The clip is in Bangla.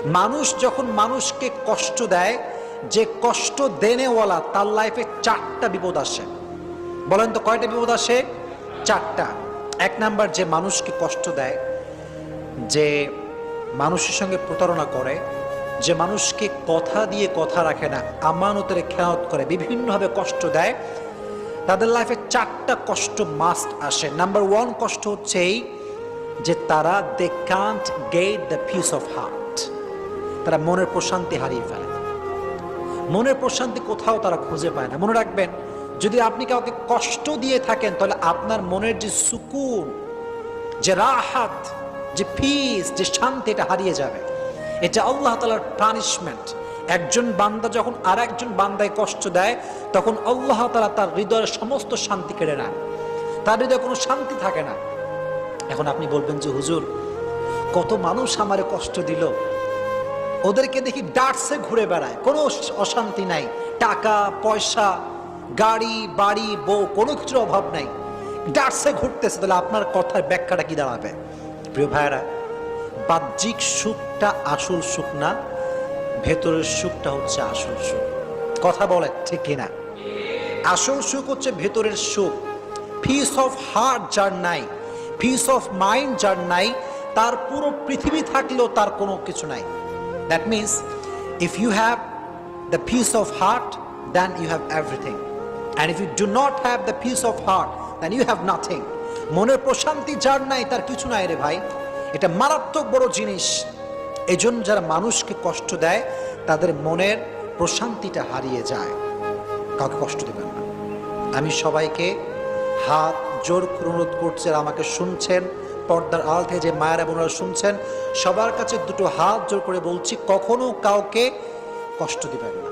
মানুষ যখন মানুষকে কষ্ট দেয়, যে কষ্ট দেনেওয়ালা তার লাইফে 4টা বিপদ আসে। বলেন তো কয়টা বিপদ আসে? 4টা। 1 নাম্বার, যে মানুষকে কষ্ট দেয়, যে মানুষের সঙ্গে প্রতারণা করে, যে মানুষকে কথা দিয়ে কথা রাখে না, আমানতের খেয়ানত করে, বিভিন্নভাবে কষ্ট দেয়, তাদের লাইফে 4টা কষ্ট মাস্ট আসে। নাম্বার 1 কষ্ট হচ্ছে এই যে তারা they can't get the peace of heart. তারা মনের প্রশান্তি হারিয়ে ফেলে। মনের প্রশান্তি কোথাও তারা খুঁজে পায় না। মনে রাখবেন, যদি আপনি কাউকে কষ্ট দিয়ে থাকেন তাহলে আপনার মনের যে সুকুন, যে রাহাত, যে পিস, যে শান্তি, এটা হারিয়ে যাবে। এটা আল্লাহ তাআলার পানিশমেন্ট। একজন বান্দা যখন আর একজন বান্দায় কষ্ট দেয়, তখন আল্লাহ তাআলা তার হৃদয়ের সমস্ত শান্তি কেড়ে নেন। তার হৃদয়ে কোনো শান্তি থাকে না। এখন আপনি বলবেন যে হুজুর, কত মানুষ আমারে কষ্ট দিল, ওদেরকে দেখি ডার্টসে ঘুরে বেড়ায়, কোনো অশান্তি নাই, টাকা পয়সা, গাড়ি বাড়ি বউ, কোনো কিছুর অভাব নাই, ডার্টসে ঘুরতেছে, তাহলে আপনার কথার ব্যাখ্যাটা কি দাঁড়াবে? প্রিয় ভাইয়েরা, বাহ্যিক সুখটা আসল সুখ না, ভেতরের সুখটা হচ্ছে আসল সুখ। কথা বলে ঠিক কিনা? আসল সুখ হচ্ছে ভেতরের সুখ। পিস অফ হার্ট যার নাই, পিস অফ মাইন্ড যার নাই, তার পুরো পৃথিবী থাকলেও তার কোনো কিছু নাই। That means if you have the peace of heart, then you have everything. And if you do not have the peace of heart, then you have nothing. মনের প্রশান্তি যার নাই তার কিছু নাই রে ভাই। এটা মারাত্মক বড় জিনিস। এজন্য যারা মানুষকে কষ্ট দেয় তাদের মনের প্রশান্তিটা হারিয়ে যায়। কাউকে কষ্ট দেবেন না। আমি সবাইকে হাত জোর করে অনুরোধ করছি, আর আমাকে শুনছেন পর্দার আড়াল থেকে যে মায়েরা বোনেরা শুনছেন, সবার কাছে দুটো হাত জোর করে বলছি, কখনো কাউকে কষ্ট দিবেন না।